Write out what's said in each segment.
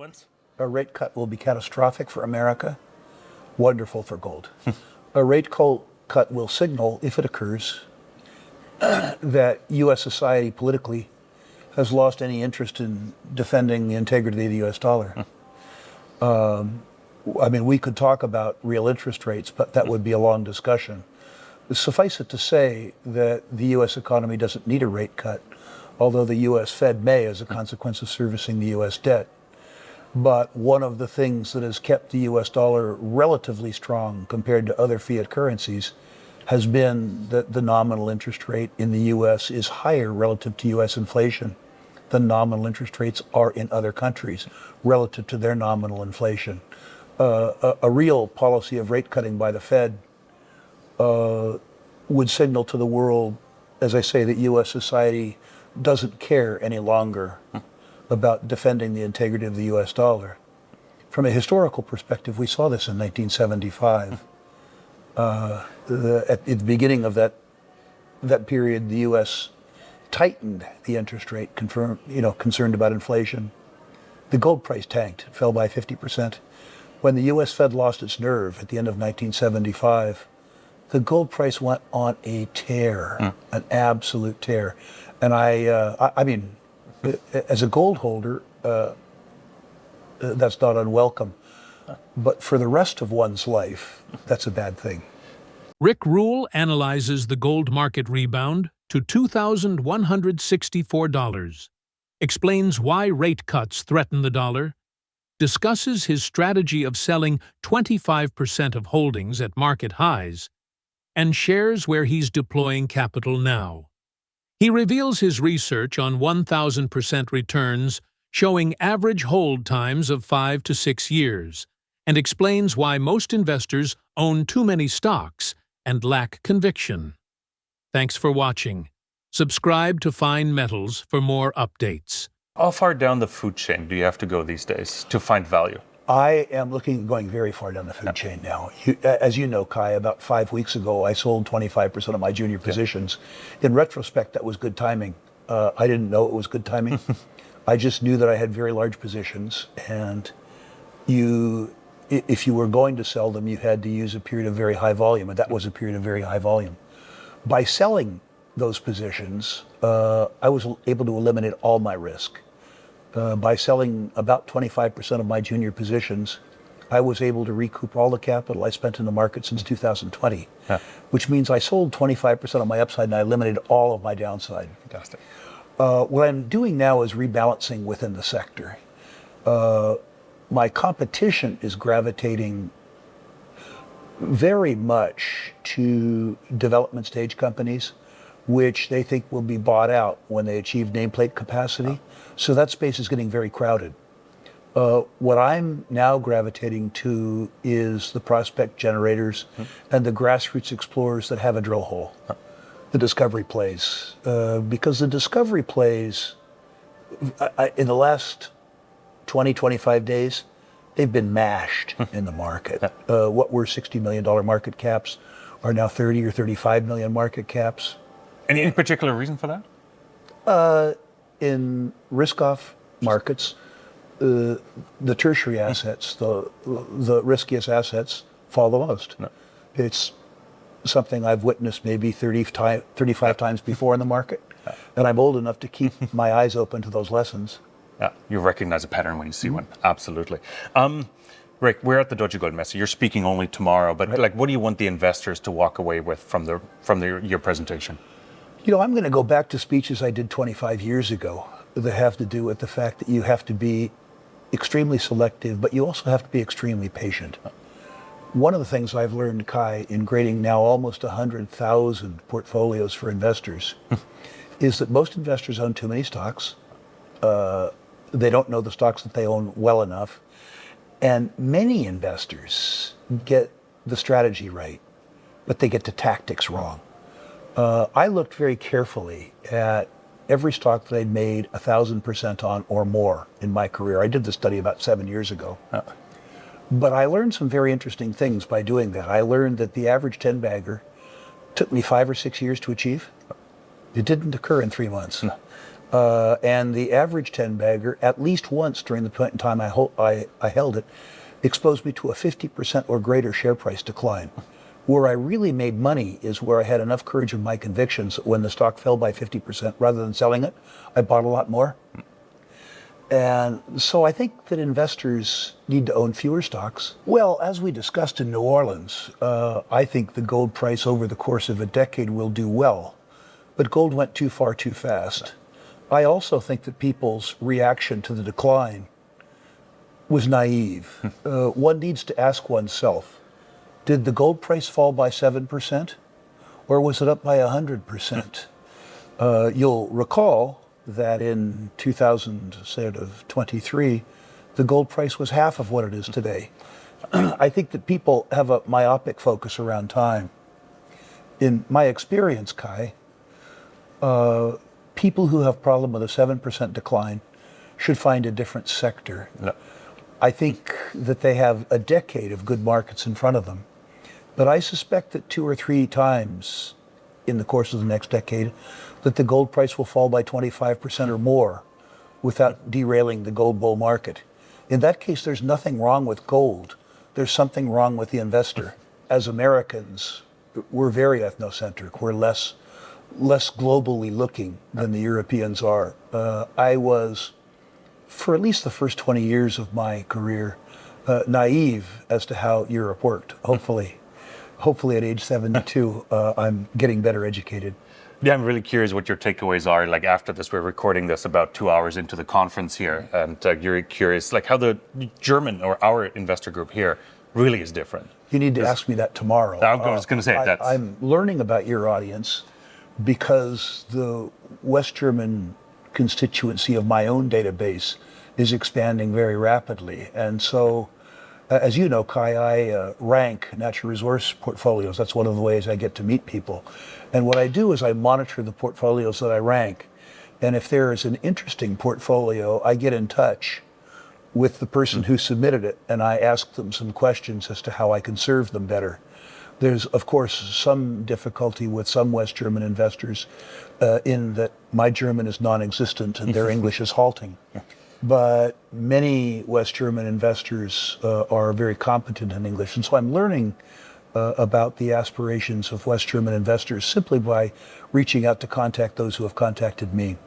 turbulence? A rate cut will be catastrophic for America, wonderful for gold. A rate cut will signal, if it occurs, that U.S. society politically has lost any interest in defending the integrity of the U.S. dollar. I mean, we could talk about real interest rates, but that would be a long discussion. Suffice it to say that the U.S. economy doesn't need a rate cut, although the U.S. Fed may as a consequence of servicing the U.S. debt. But one of the things that has kept the U.S. dollar relatively strong compared to other fiat currencies has been that the nominal interest rate in the U.S. is higher relative to U.S. inflation than nominal interest rates are in other countries relative to their nominal inflation. A real policy of rate cutting by the Fed would signal to the world, as I say, that U.S. society doesn't care any longer about defending the integrity of the U.S. dollar. From a historical perspective, we saw this in 1975. At the beginning of that period, the U.S. tightened the interest rate, concerned about inflation. The gold price tanked, it fell by 50%. When the U.S. Fed lost its nerve at the end of 1975, the gold price went on a tear, an absolute tear. And I mean, as a gold holder, that's not unwelcome. But for the rest of one's life, that's a bad thing. Rick Rule analyzes the gold market rebound to $2,164, explains why rate cuts threaten the dollar, discusses his strategy of selling 25% of holdings at market highs, and shares where he's deploying capital now. He reveals his research on 1,000% returns showing average hold times of 5 to 6 years, and explains why most investors own too many stocks and lack conviction. Thanks for watching. Subscribe to Fine Metals for more updates. How far down the food chain do you have to go these days to find value? I am going very far down the food chain now. As you know, Kai, about 5 weeks ago, I sold 25% of my junior positions. In retrospect, that was good timing. I didn't know it was good timing. I just knew that I had very large positions, and if you were going to sell them, you had to use a period of very high volume, and that was a period of very high volume. By selling those positions, I was able to eliminate all my risk. By selling about 25% of my junior positions, I was able to recoup all the capital I spent in the market since 2020, which means I sold 25% of my upside and I eliminated all of my downside. Fantastic. What I'm doing now is rebalancing within the sector. My competition is gravitating very much to development stage companies, which they think will be bought out when they achieve nameplate capacity. So that space is getting very crowded. What I'm now gravitating to is the prospect generators and the grassroots explorers that have a drill hole, the discovery plays. Because the discovery plays, in the last 20, 25 days, they've been mashed in the market. What were $60 million market caps are now 30 or 35 million market caps. Any particular reason for that? In risk-off markets, the tertiary assets, the riskiest assets, fall the most. It's something I've witnessed maybe 35 times before in the market, and I'm old enough to keep my eyes open to those lessons. Yeah, you recognize a pattern when you see one. Absolutely. Rick, we're at the Deutsche Gold Messe. You're speaking only tomorrow, but what do you want the investors to walk away with from your presentation? You know, I'm going to go back to speeches I did 25 years ago that have to do with the fact that you have to be extremely selective, but you also have to be extremely patient. One of the things I've learned, Kai, in grading now almost 100,000 portfolios for investors is that most investors own too many stocks. They don't know the stocks that they own well enough. And many investors get the strategy right, but they get the tactics wrong. I looked very carefully at every stock that I'd made 1,000% on or more in my career. I did this study about 7 years ago. But I learned some very interesting things by doing that. I learned that the average 10-bagger took me 5 or 6 years to achieve. It didn't occur in 3 months. And the average 10-bagger, at least once during the point in time I held it, exposed me to a 50% or greater share price decline. Where I really made money is where I had enough courage of my convictions that when the stock fell by 50%, rather than selling it, I bought a lot more. And so I think that investors need to own fewer stocks. Well, as we discussed in New Orleans, I think the gold price over the course of a decade will do well. But gold went too far too fast. I also think that people's reaction to the decline was naive. One needs to ask oneself, did the gold price fall by 7%? Or was it up by 100%? You'll recall that in 2023, the gold price was half of what it is today. I think that people have a myopic focus around time. In my experience, Kai, people who have problem with a 7% decline should find a different sector. No. I think that they have a decade of good markets in front of them. But I suspect that 2 or 3 times in the course of the next decade, that the gold price will fall by 25% or more without derailing the gold bull market. In that case, there's nothing wrong with gold. There's something wrong with the investor. As Americans, we're very ethnocentric. We're less globally looking than the Europeans are. I was, for at least the first 20 years of my career, naive as to how Europe worked. Hopefully at age 72, I'm getting better educated. Yeah, I'm really curious what your takeaways are. Like after this, we're recording this about 2 hours into the conference here, and you're curious, like how the German or our investor group here really is different. You need to ask me that tomorrow. I was going to say that. I'm learning about your audience because the West German constituency of my own database is expanding very rapidly, and so. As you know, Kai, I rank natural resource portfolios. That's one of the ways I get to meet people. And what I do is I monitor the portfolios that I rank. And if there is an interesting portfolio, I get in touch with the person who submitted it, and I ask them some questions as to how I can serve them better. There's, of course, some difficulty with some West German investors in that my German is non-existent and their English is halting. But many West German investors are very competent in English. And so I'm learning about the aspirations of West German investors simply by reaching out to contact those who have contacted me.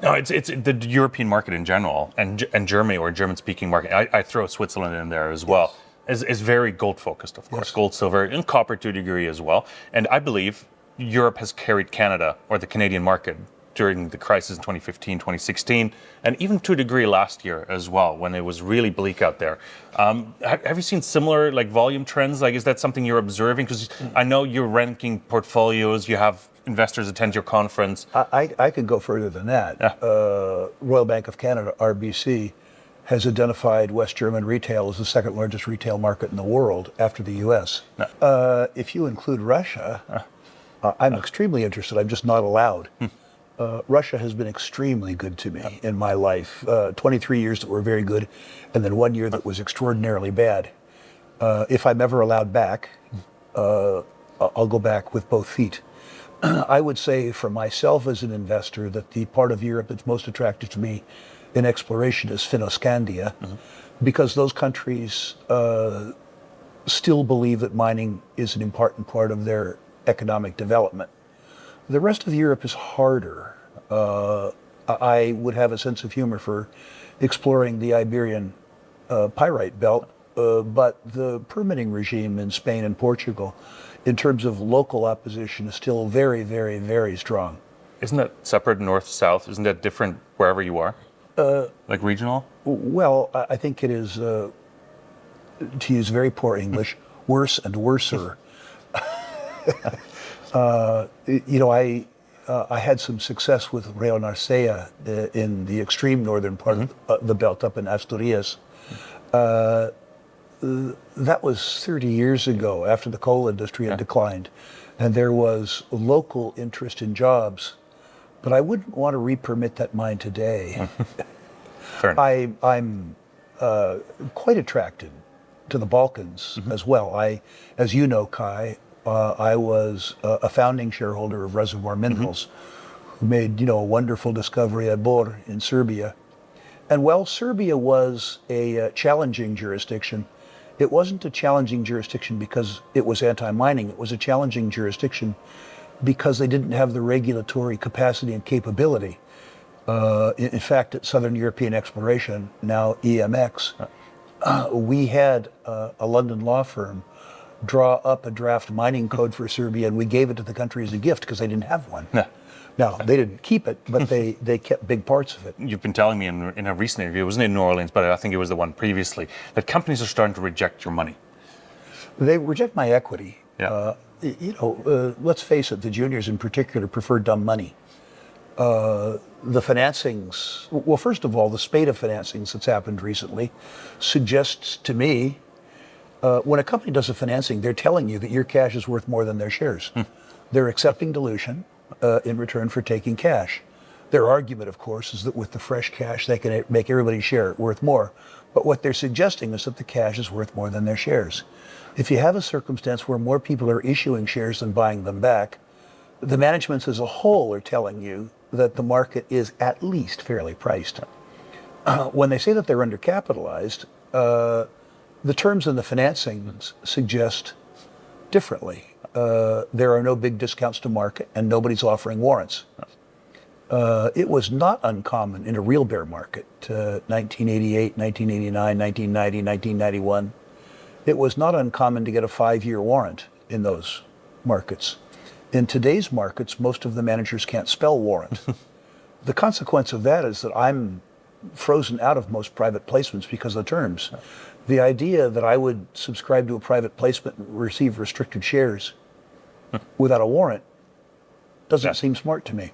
No, it's the European market in general, and Germany or German-speaking market. I throw Switzerland in there as well. Is very gold-focused, of course. Yes. Gold, silver, and copper to a degree as well. And I believe Europe has carried Canada or the Canadian market during the crisis in 2015, 2016, and even to a degree last year as well, when it was really bleak out there. Have you seen similar volume trends? Is that something you're observing? Because I know you're ranking portfolios, you have investors attend your conference. I could go further than that. Yeah. Royal Bank of Canada, RBC, has identified West German retail as the second largest retail market in the world after the U.S. Yeah. If you include Russia, I'm extremely interested. I'm just not allowed. Russia has been extremely good to me in my life. 23 years that were very good, and then 1 year that was extraordinarily bad. If I'm ever allowed back, I'll go back with both feet. I would say for myself as an investor that the part of Europe that's most attractive to me in exploration is Finno-Scandia, because those countries still believe that mining is an important part of their economic development. The rest of Europe is harder. I would have a sense of humor for exploring the Iberian pyrite belt, but the permitting regime in Spain and Portugal, in terms of local opposition, is still very, very, very strong. Isn't that separate north-south? Isn't that different wherever you are? Like regional? Well, I think it is, to use very poor English, worse and worser. I had some success with Rio Narcea in the extreme northern part of the belt up in Asturias. That was 30 years ago, after the coal industry had declined, and there was local interest in jobs. But I wouldn't want to re-permit that mine today. I'm quite attracted to the Balkans as well. As you know, Kai, I was a founding shareholder of Reservoir Minerals, who made, a wonderful discovery at Bor in Serbia. And while Serbia was a challenging jurisdiction, it wasn't a challenging jurisdiction because it was anti-mining. It was a challenging jurisdiction because they didn't have the regulatory capacity and capability. In fact, at Southern European Exploration, now EMX, we had a London law firm draw up a draft mining code for Serbia, and we gave it to the country as a gift because they didn't have one. Yeah. Now, they didn't keep it, but they kept big parts of it. You've been telling me in a recent interview, it wasn't in New Orleans, but I think it was the one previously, that companies are starting to reject your money. They reject my equity. Yeah. Let's face it, the juniors in particular prefer dumb money. The financings, well, first of all, the spate of financings that's happened recently suggests to me, when a company does a financing, they're telling you that your cash is worth more than their shares. They're accepting dilution in return for taking cash. Their argument, of course, is that with the fresh cash, they can make everybody's share worth more. But what they're suggesting is that the cash is worth more than their shares. If you have a circumstance where more people are issuing shares than buying them back, the managements as a whole are telling you that the market is at least fairly priced. When they say that they're undercapitalized, the terms in the financings suggest differently. There are no big discounts to market, and nobody's offering warrants. It was not uncommon in a real bear market, 1988, 1989, 1990, 1991. It was not uncommon to get a 5-year warrant in those markets. In today's markets, most of the managers can't spell warrant. The consequence of that is that I'm frozen out of most private placements because of the terms. The idea that I would subscribe to a private placement and receive restricted shares without a warrant doesn't seem smart to me.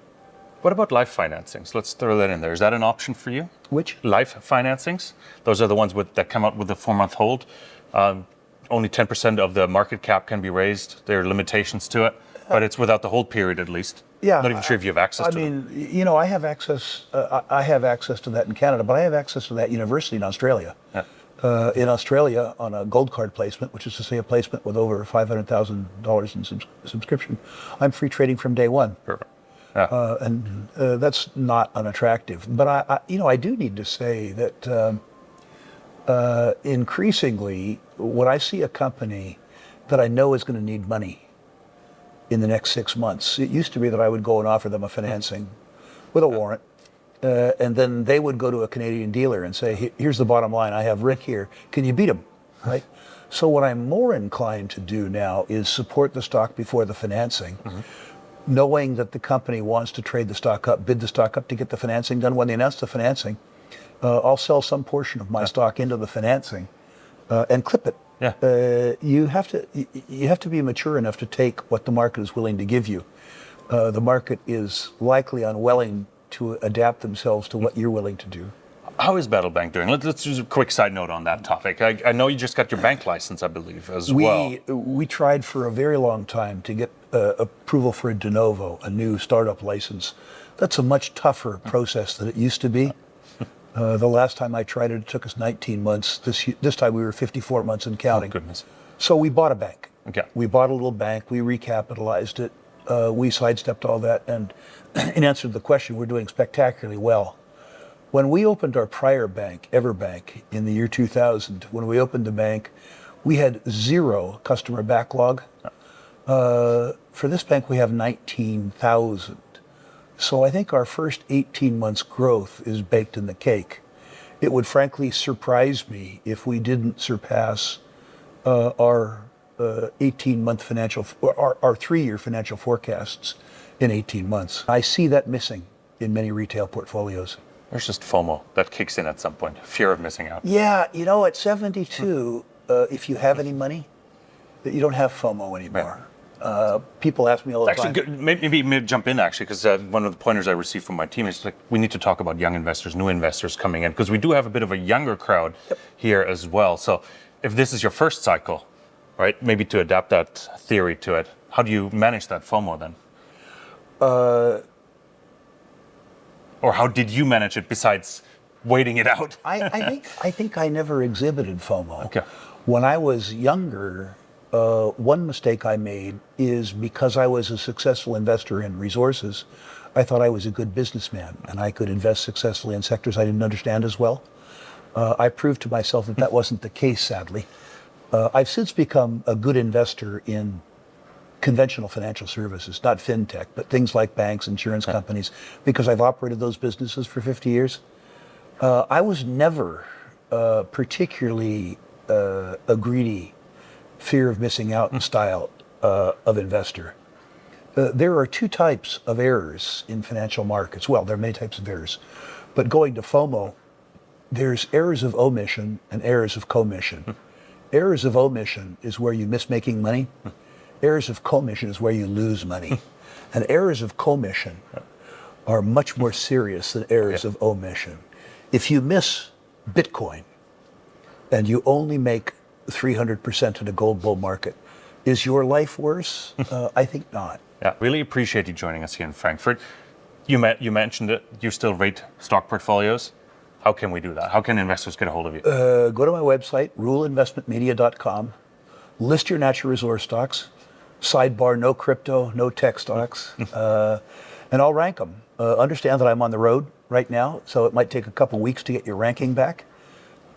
What about life financings? Let's throw that in there. Is that an option for you? Which? Life financings. Those are the ones that come out with the 4-month hold. Only 10% of the market cap can be raised. There are limitations to it, but it's without the hold period at least. Yeah, Not even sure if you have access to them. I mean, I have access. I have access to that in Canada, but I have access to that university in Australia. Yeah. In Australia, on a gold card placement, which is to say a placement with over $500,000 in subscription, I'm free trading from day one. Perfect. Yeah. And that's not unattractive. But I do need to say that increasingly, when I see a company that I know is going to need money in the next 6 months, it used to be that I would go and offer them a financing with a warrant, and then they would go to a Canadian dealer and say, "Here's the bottom line. I have Rick here. Can you beat him?" Right. So what I'm more inclined to do now is support the stock before the financing. Knowing that the company wants to trade the stock up, bid the stock up to get the financing done. When they announce the financing, I'll sell some portion of my stock into the financing and clip it. Yeah. You have to be mature enough to take what the market is willing to give you. The market is likely unwilling to adapt themselves to what you're willing to do. How is Battlebank doing? Let's do a quick side note on that topic. I know you just got your bank license, I believe, as well. We tried for a very long time to get approval for a de novo, a new startup license. That's a much tougher process than it used to be. The last time I tried it took us 19 months. This time we were 54 months and counting. Oh, goodness. So we bought a bank. Okay. We bought a little bank. We recapitalized it. We sidestepped all that. And in answer to the question, we're doing spectacularly well. When we opened our prior bank, Everbank, in the year 2000, when we opened the bank, we had 0 customer backlog. For this bank, we have 19,000. So I think our first 18 months growth is baked in the cake. It would frankly surprise me if we didn't surpass our 18-month financial, our 3-year financial forecasts in 18 months. I see that missing in many retail portfolios. There's just FOMO that kicks in at some point, fear of missing out. Yeah, at 72, if you have any money, you don't have FOMO anymore. Right. People ask me all the time. Actually, maybe jump in actually, because one of the pointers I received from my team is like we need to talk about young investors, new investors coming in, because we do have a bit of a younger crowd here as well. So if this is your first cycle, right, maybe to adapt that theory to it, how do you manage that FOMO then? Or how did you manage it besides waiting it out? I think I never exhibited FOMO. Okay. When I was younger, one mistake I made is because I was a successful investor in resources, I thought I was a good businessman and I could invest successfully in sectors I didn't understand as well. I proved to myself that that wasn't the case, sadly. I've since become a good investor in conventional financial services, not fintech, but things like banks, insurance companies, because I've operated those businesses for 50 years. I was never particularly a greedy, fear of missing out style of investor. There are two types of errors in financial markets. Well, there are many types of errors, but going to FOMO, there's errors of omission and errors of commission. Errors of omission is where you miss making money. Errors of commission is where you lose money. And errors of commission are much more serious than errors of omission. If you miss Bitcoin and you only make 300% in a gold bull market, is your life worse? I think not. Yeah, really appreciate you joining us here in Frankfurt. You mentioned it. You still rate stock portfolios. How can we do that? How can investors get a hold of you? Go to my website, ruleinvestmentmedia.com. List your natural resource stocks. Sidebar, no crypto, no tech stocks. And I'll rank them. Understand that I'm on the road right now, so it might take a couple weeks to get your ranking back.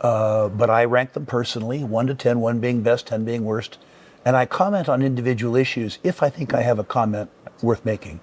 But I rank them personally, 1 to 10, 1 being best, 10 being worst. And I comment on individual issues if I think I have a comment worth making.